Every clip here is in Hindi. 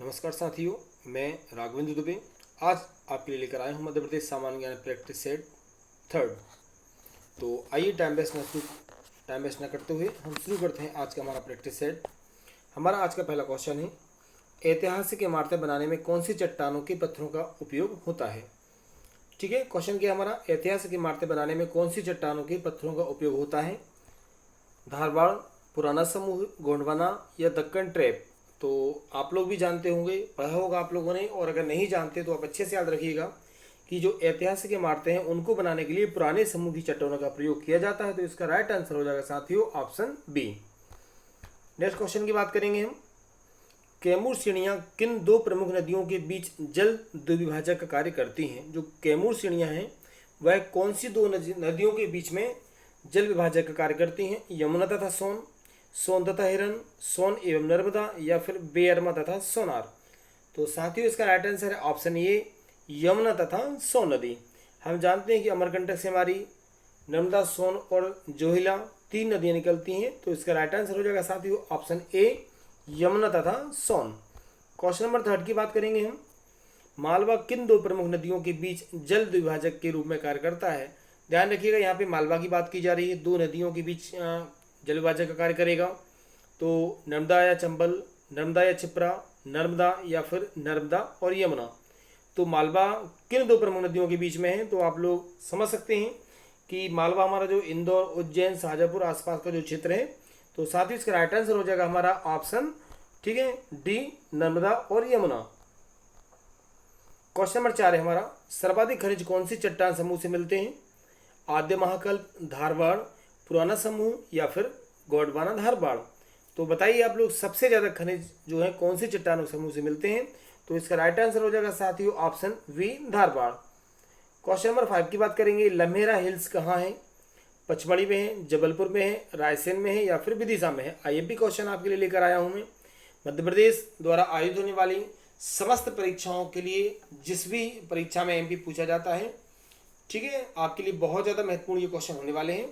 नमस्कार साथियों, मैं राघवेंद्र दुबे आज आपके लिए लेकर आया हूँ मध्य प्रदेश सामान्य ज्ञान प्रैक्टिस सेट थर्ड। तो आइए टाइम वेस्ट न करते हुए हम शुरू करते हैं आज का हमारा प्रैक्टिस सेट। हमारा आज का पहला क्वेश्चन है, ऐतिहासिक इमारतें बनाने में कौन सी चट्टानों के पत्थरों का उपयोग होता है। ठीक है, क्वेश्चन क्या हमारा, ऐतिहासिक इमारतें बनाने में कौन सी चट्टानों के पत्थरों का उपयोग होता है। धारवाड़, पुराना समूह, गोंडवाना या दक्कन ट्रैप। तो आप लोग भी जानते होंगे, पढ़ा होगा आप लोगों ने, और अगर नहीं जानते तो आप अच्छे से याद रखिएगा कि जो ऐतिहासिक इमारतें हैं उनको बनाने के लिए पुराने समूह की चट्टानों का प्रयोग किया जाता है। तो इसका राइट आंसर हो जाएगा साथियों ऑप्शन बी। नेक्स्ट क्वेश्चन की बात करेंगे हम, कैमूर श्रेणियाँ किन दो प्रमुख नदियों के बीच जल द्विभाजक का कार्य करती हैं। जो कैमूर श्रेणियाँ हैं वह कौन सी दो नदियों के बीच में जल विभाजक का कार्य करती हैं। यमुना तथा सोन, सोन तथा हिरन, सोन एवं नर्मदा या फिर बेअरमा तथा सोनार। तो साथियों इसका राइट आंसर है ऑप्शन ए, यमुना तथा सोन नदी। हम जानते हैं कि अमरकंटक से हमारी नर्मदा, सोन और जोहिला तीन नदियां निकलती हैं। तो इसका राइट आंसर हो जाएगा साथियों ऑप्शन ए, यमुना तथा सोन। क्वेश्चन नंबर थर्ड की बात करेंगे हम, मालवा किन दो प्रमुख नदियों के बीच जल द्विभाजक के रूप में कार्य करता है। ध्यान रखिएगा, यहाँ पे मालवा की बात की जा रही है, दो नदियों के बीच जल विभाजक का कार्य करेगा। तो नर्मदा या चंबल, नर्मदा या छिप्रा, नर्मदा या फिर नर्मदा और यमुना। तो मालवा किन दो प्रमुख नदियों के बीच में है। तो आप लोग समझ सकते हैं कि मालवा हमारा जो इंदौर, उज्जैन, शाहजहाँपुर आसपास का जो क्षेत्र है। तो साथ ही इसका राइट आंसर हो जाएगा हमारा ऑप्शन, ठीक है, डी, नर्मदा और यमुना। क्वेश्चन नंबर 4 है हमारा, सर्वाधिक खनिज कौन सी चट्टान समूह से मिलते हैं। आद्य महाकल्प, धारवाड़, पुराना समूह या फिर गोंडवाना धारवाड़। तो बताइए आप लोग, सबसे ज़्यादा खनिज जो है कौन सी चट्टानों समूह से मिलते हैं। तो इसका राइट आंसर हो जाएगा साथियों option B, Dharwad. Question number 5 की बात करेंगे, लम्हेरा हिल्स कहाँ है। पचमढ़ी में है, जबलपुर में है, रायसेन में है या फिर विदिशा में है। आईएमपी क्वेश्चन आपके लिए लेकर आया हूँ मैं। मध्य प्रदेश द्वारा आयोजित होने वाली समस्त परीक्षाओं के लिए, जिस भी परीक्षा में एमपी पूछा जाता है, ठीक है, आपके लिए बहुत ज़्यादा महत्वपूर्ण ये क्वेश्चन होने वाले हैं।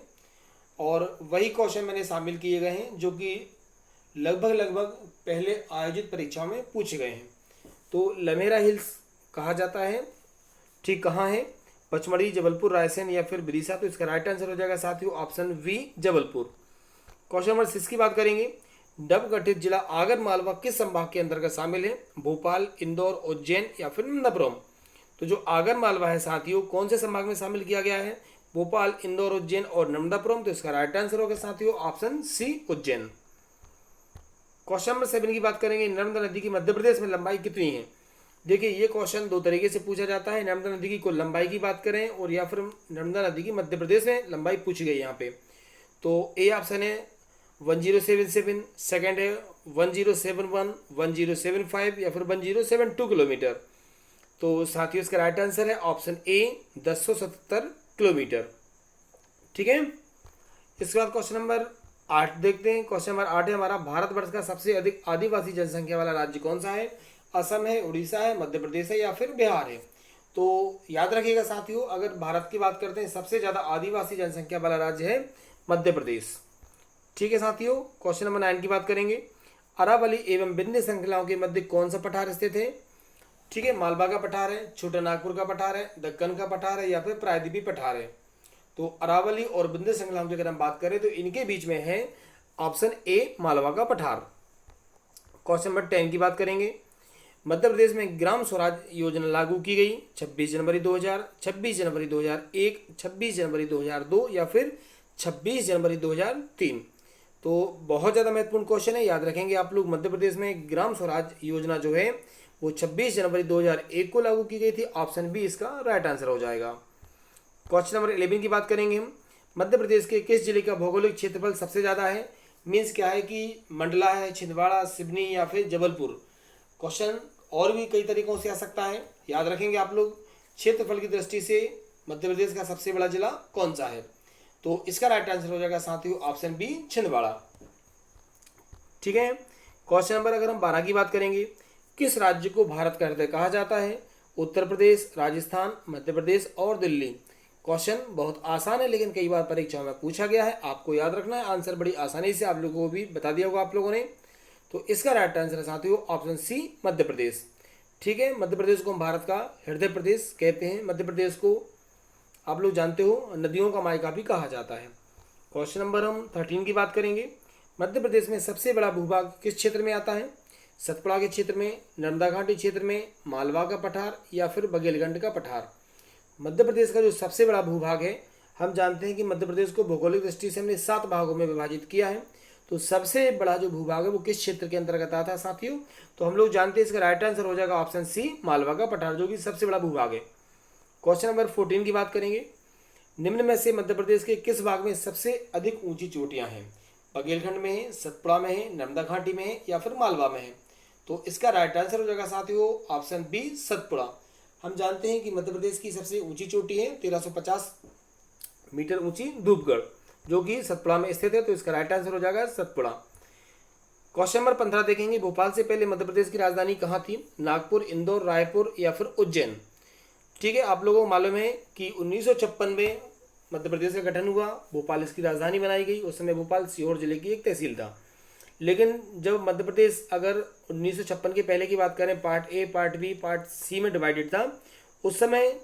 और वही क्वेश्चन मैंने शामिल किए गए हैं जो कि लगभग पहले आयोजित परीक्षाओं में पूछे गए हैं। तो लम्हेरा हिल्स कहा जाता है, ठीक, कहाँ है, पचमढ़ी, जबलपुर, रायसेन या फिर विदिशा। तो इसका राइट आंसर हो जाएगा साथियों option B, Jabalpur. Question number 6 की बात करेंगे, नव गठित जिला आगर मालवा किस संभाग के अंतर्गत शामिल है। भोपाल, इंदौर, उज्जैन या फिर नंदपुरम। तो जो आगर मालवा है साथियों कौन से संभाग में शामिल किया गया है। भोपाल, इंदौर, उज्जैन और नर्मदापुरम। तो इसका राइट आंसर होगा साथियों option C, Ujjain. Question number 7 की बात करेंगे, नर्मदा नदी की मध्य प्रदेश में लंबाई कितनी है। देखिए ये क्वेश्चन दो तरीके से पूछा जाता है, नर्मदा नदी की कुल लंबाई की बात करें और या फिर नर्मदा नदी की मध्य प्रदेश में लंबाई पूछी गई यहाँ पे। तो ए ऑप्शन है 1077, सेकेंड है 1071, 1075 या फिर 1072 किलोमीटर। तो साथियों इसका राइट आंसर है ऑप्शन ए, 1077 किलोमीटर। ठीक है, इसके बाद क्वेश्चन नंबर 8 देखते हैं। क्वेश्चन नंबर 8 है हमारा, भारतवर्ष का सबसे अधिक आदिवासी जनसंख्या वाला राज्य कौन सा है। असम है, उड़ीसा है, मध्य प्रदेश है या फिर बिहार है। तो याद रखिएगा साथियों, अगर भारत की बात करते हैं सबसे ज़्यादा आदिवासी जनसंख्या वाला राज्य है मध्य प्रदेश। ठीक है साथियों, क्वेश्चन नंबर 9 की बात करेंगे, अरावली एवं विंध्य श्रृंखलाओं के मध्य कौन सा पठार स्थित है। ठीक है, मालवा का पठार है, छोटा नागपुर का पठार है, दक्कन का पठार है या फिर प्रायद्वीपीय पठार है। तो अरावली और विंध्य श्रृंखलाओं की अगर हम बात करें तो इनके बीच में है ऑप्शन ए, मालवा का पठार। क्वेश्चन नंबर 10 की बात करेंगे, मध्य प्रदेश में ग्राम स्वराज योजना लागू की गई 26 जनवरी 2000, 26 जनवरी 2001, 26 जनवरी 2002 या फिर 26 जनवरी 2003। तो बहुत ज़्यादा महत्वपूर्ण क्वेश्चन है, याद रखेंगे आप लोग। मध्य प्रदेश में ग्राम स्वराज योजना जो है वो 26 जनवरी 2001 को लागू की गई थी। ऑप्शन बी इसका राइट आंसर हो जाएगा। क्वेश्चन नंबर 11 की बात करेंगे हम, मध्य प्रदेश के किस जिले का भौगोलिक क्षेत्रफल सबसे ज़्यादा है। मीन्स क्या है कि मंडला है, छिंदवाड़ा, सिवनी या फिर जबलपुर। क्वेश्चन और भी कई तरीकों से आ सकता है, याद रखेंगे आप लोग। क्षेत्रफल की दृष्टि से मध्य प्रदेश का सबसे बड़ा जिला कौन सा है। तो इसका राइट आंसर हो जाएगा साथियों ऑप्शन बी, छिंदवाड़ा। ठीक है, क्वेश्चन नंबर अगर हम 12 की बात करेंगे, किस राज्य को भारत का हृदय कहा जाता है। उत्तर प्रदेश, राजस्थान, मध्य प्रदेश और दिल्ली। क्वेश्चन बहुत आसान है लेकिन कई बार परीक्षाओं में पूछा गया है, आपको याद रखना है। आंसर बड़ी आसानी से आप लोगों को भी बता दिया होगा आप लोगों ने। तो इसका राइट आंसर है साथियों ऑप्शन सी मध्य प्रदेश। ठीक है, मध्य प्रदेश को हम भारत का हृदय प्रदेश कहते हैं। मध्य प्रदेश को आप लोग जानते हो नदियों का मायका भी कहा जाता है। क्वेश्चन नंबर हम 13 की बात करेंगे। मध्य प्रदेश में सबसे बड़ा भूभाग किस क्षेत्र में आता है? सतपुड़ा के क्षेत्र में, नर्मदा घाटी क्षेत्र में, मालवा का पठार या फिर बघेलखंड का पठार। मध्य प्रदेश का जो सबसे बड़ा भूभाग है, हम जानते हैं कि मध्य प्रदेश को भौगोलिक दृष्टि से हमने 7 भागों में विभाजित किया है। तो सबसे बड़ा जो भूभाग है वो किस क्षेत्र के अंतर्गत आता है साथियों? तो हम लोग जानते हैं इसका राइट आंसर हो जाएगा ऑप्शन सी मालवा का पठार, जो कि सबसे बड़ा भूभाग है। क्वेश्चन नंबर 14 की बात करेंगे। निम्न में से मध्य प्रदेश के किस भाग में सबसे अधिक ऊंची चोटियां हैं? बघेलखंड में है, सतपुड़ा में है, नर्मदा घाटी में है या फिर मालवा में है? तो इसका राइट आंसर हो जाएगा साथियों ऑप्शन बी सतपुड़ा। हम जानते हैं कि मध्य प्रदेश की सबसे ऊंची चोटी है 1350 मीटर ऊंची धूपगढ़, जो कि सतपुड़ा में स्थित है। तो इसका राइट आंसर हो जाएगा सतपुड़ा। क्वेश्चन नंबर 15 देखेंगे। भोपाल से पहले मध्य प्रदेश की राजधानी कहाँ थी? नागपुर, इंदौर, रायपुर या फिर उज्जैन? ठीक है, आप लोगों को मालूम है कि 1956 में मध्य प्रदेश का गठन हुआ, भोपाल इसकी राजधानी बनाई गई। उस समय भोपाल सीहोर जिले की एक तहसील था। लेकिन जब मध्य प्रदेश अगर 1956 के पहले की बात करें, part A, part B, part C में डिवाइडेड था। उस समय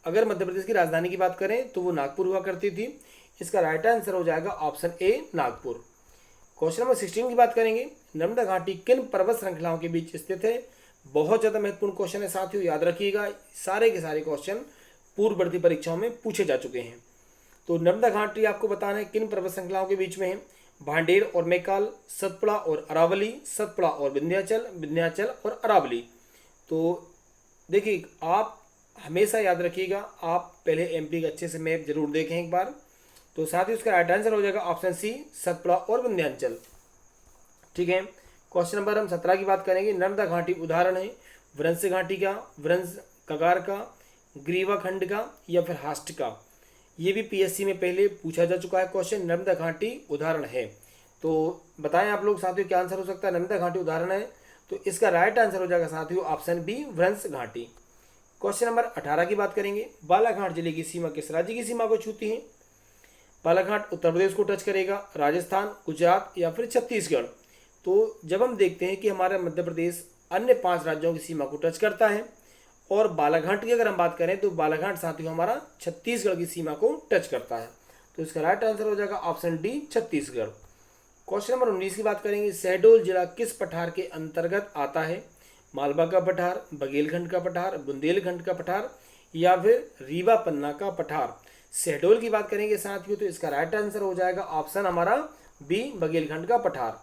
अगर मध्य प्रदेश की राजधानी की बात करें तो वो नागपुर हुआ करती थी। इसका राइट आंसर हो जाएगा option A Nagpur. Question number 16 की बात करेंगे। नर्मदा घाटी किन पर्वत श्रृंखलाओं के बीच स्थित है? बहुत ज़्यादा महत्वपूर्ण क्वेश्चन है साथियों, याद रखिएगा। सारे के सारे क्वेश्चन पूर्ववर्ती परीक्षाओं में पूछे जा चुके हैं। तो नर्मदा घाटी आपको बताना है किन पर्वत श्रृंखलाओं के बीच में है? भांडेर और मैकाल, सतपुड़ा और अरावली, सतपुड़ा और विंध्याचल, विंध्याचल और अरावली। तो देखिए, आप हमेशा याद रखिएगा, आप पहले एमपी का अच्छे से मैप जरूर देखें एक बार। तो साथ ही उसका राइट आंसर हो जाएगा ऑप्शन सी सतपुड़ा और विंध्याचल। ठीक है, क्वेश्चन नंबर हम 17 की बात करेंगे। नर्मदा घाटी उदाहरण है व्रंश घाटी का, व्रंश कगार का, ग्रीवा खंड का या फिर हास्ट का? ये भी पीएससी में पहले पूछा जा चुका है क्वेश्चन। नर्मदा घाटी उदाहरण है, तो बताएं आप लोग साथियों क्या आंसर हो सकता है? नर्मदा घाटी उदाहरण है, तो इसका राइट आंसर हो जाएगा साथियों ऑप्शन बी व्रंश घाटी। क्वेश्चन नंबर 18 की बात करेंगे। बालाघाट जिले की सीमा किस राज्य की सीमा को छूती है? बालाघाट उत्तर प्रदेश को टच करेगा, राजस्थान, गुजरात या फिर छत्तीसगढ़? तो जब हम देखते हैं कि हमारा मध्य प्रदेश अन्य 5 राज्यों की सीमा को टच करता है, और बालाघाट की अगर हम बात करें तो बालाघाट साथियों हमारा छत्तीसगढ़ की सीमा को टच करता है। तो इसका राइट आंसर हो जाएगा option D Chhattisgarh. Question number 19 की बात करेंगे। शहडोल जिला किस पठार के अंतर्गत आता है? मालवा का पठार, बघेलखंड का पठार, बुंदेलखंड का पठार या फिर रीवा पन्ना का पठार? शहडोल की बात करेंगे साथियों तो इसका राइट आंसर हो जाएगा ऑप्शन हमारा बी बघेलखंड का पठार।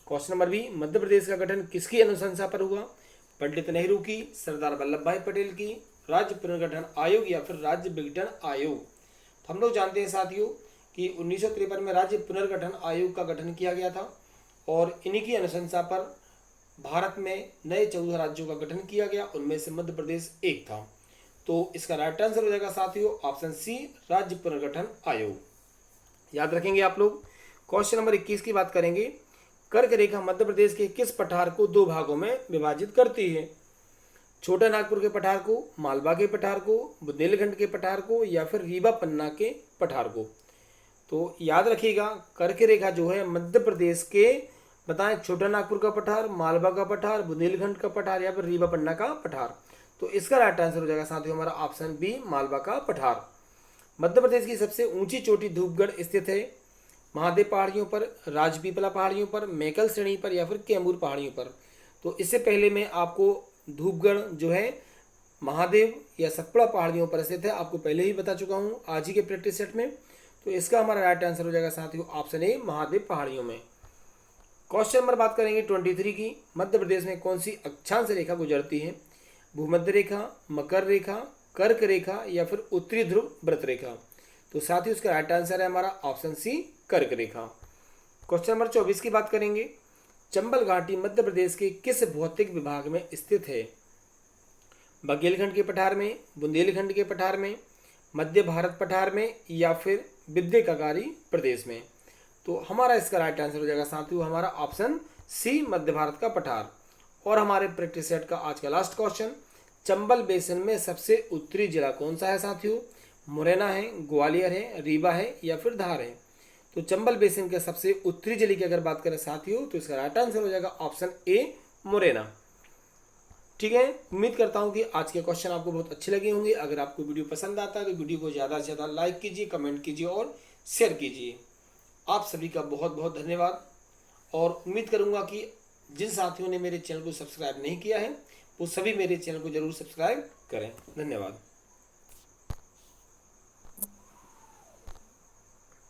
Question number B. Madhya Pradesh का गठन किसकी अनुशंसा पर हुआ? पंडित नेहरू की, सरदार वल्लभ भाई पटेल की, राज्य पुनर्गठन आयोग या फिर राज्य विघटन आयोग? तो हम लोग जानते हैं साथियों कि 1953 में राज्य पुनर्गठन आयोग का गठन किया गया था, और इन्हीं की अनुशंसा पर भारत में नए 14 राज्यों का गठन किया गया, उनमें से मध्य प्रदेश एक था। तो इसका राइट आंसर हो जाएगा साथियों ऑप्शन सी राज्य पुनर्गठन आयोग। याद रखेंगे आप लोग। क्वेश्चन नंबर 21 की बात करेंगे। कर्क रेखा मध्य प्रदेश के किस पठार को 2 भागों में विभाजित करती है? छोटा नागपुर के पठार को, मालवा के पठार को, बुंदेलखंड के पठार को या फिर रीवा पन्ना के पठार को? तो याद रखिएगा, कर्क रेखा जो है मध्य प्रदेश के बताएं छोटा नागपुर का पठार, मालवा का पठार, बुंदेलखंड का पठार या फिर रीवा पन्ना का पठार? तो इसका राइट आंसर हो जाएगा साथियों हमारा ऑप्शन बी मालवा का पठार। मध्य प्रदेश की सबसे ऊंची चोटी धूपगढ़ स्थित है महादेव पहाड़ियों पर, राजपीपला पहाड़ियों पर, मैकल श्रेणी पर या फिर कैमूर पहाड़ियों पर? तो इससे पहले मैं आपको धूपगढ़ जो है महादेव या सतपुड़ा पहाड़ियों पर स्थित है, आपको पहले ही बता चुका हूँ आज ही के प्रैक्टिस सेट में। तो इसका हमारा राइट आंसर हो जाएगा साथियों ऑप्शन ए महादेव पहाड़ियों में। क्वेश्चन नंबर बात करेंगे 23 की। मध्य प्रदेश में कौन सी अक्षांश रेखा गुजरती है? भूमध्य रेखा, मकर रेखा, कर्क रेखा या फिर उत्तरी ध्रुव व्रत रेखा? तो साथ ही उसका राइट आंसर है हमारा ऑप्शन सी कर्क रेखा। क्वेश्चन नंबर 24 की बात करेंगे। चंबल घाटी मध्य प्रदेश के किस भौतिक विभाग में स्थित है? बघेलखंड के पठार में, बुंदेलखंड के पठार में, मध्य भारत पठार में या फिर विद्य कगारी प्रदेश में? तो हमारा इसका राइट आंसर हो जाएगा साथियों हमारा ऑप्शन सी मध्य भारत का पठार। और हमारे प्रैक्टिस सेट का आज का लास्ट क्वेश्चन। चंबल बेसिन में सबसे उत्तरी जिला कौन सा है साथियों? मुरैना है, ग्वालियर है, रीवा है या फिर धार है? तो चंबल बेसिन के सबसे उत्तरी जिले की अगर बात करें साथियों तो इसका राइट आंसर हो जाएगा ऑप्शन ए मोरेना। ठीक है, उम्मीद करता हूं कि आज के क्वेश्चन आपको बहुत अच्छे लगे होंगे। अगर आपको वीडियो पसंद आता है तो वीडियो को ज़्यादा से ज़्यादा लाइक कीजिए, कमेंट कीजिए और शेयर कीजिए। आप सभी का बहुत बहुत धन्यवाद। और उम्मीद करूंगा कि जिन साथियों ने मेरे चैनल को सब्सक्राइब नहीं किया है वो सभी मेरे चैनल को जरूर सब्सक्राइब करें। धन्यवाद।